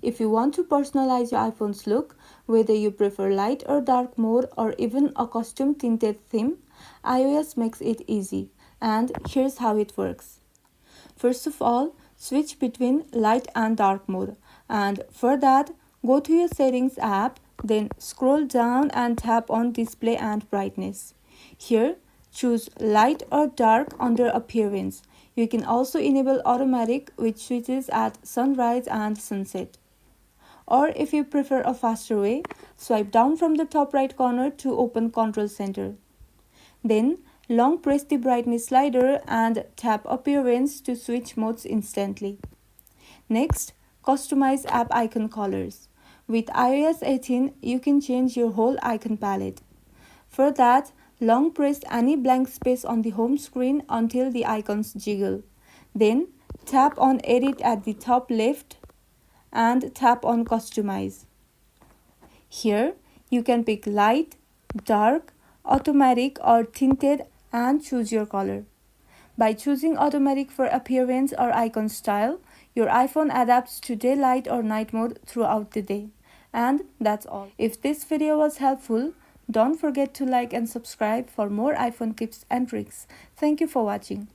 If you want to personalize your iPhone's look, whether you prefer light or dark mode or even a custom tinted theme, iOS makes it easy. And here's how it works. First of all, switch between light and dark mode. And for that, go to your settings app, then scroll down and tap on display and brightness. Here, choose light or dark under appearance. You can also enable automatic, which switches at sunrise and sunset. Or if you prefer a faster way, swipe down from the top right corner to open Control Center. Then, long press the brightness slider and tap appearance to switch modes instantly. Next, customize app icon colors. With iOS 18, you can change your whole icon palette. For that, long press any blank space on the home screen until the icons jiggle. Then, tap on Edit at the top left and tap on Customize. Here, you can pick light, dark, automatic or tinted and choose your color. By choosing automatic for appearance or icon style, your iPhone adapts to daylight or night mode throughout the day. And that's all. If this video was helpful, don't forget to like and subscribe for more iPhone tips and tricks. Thank you for watching.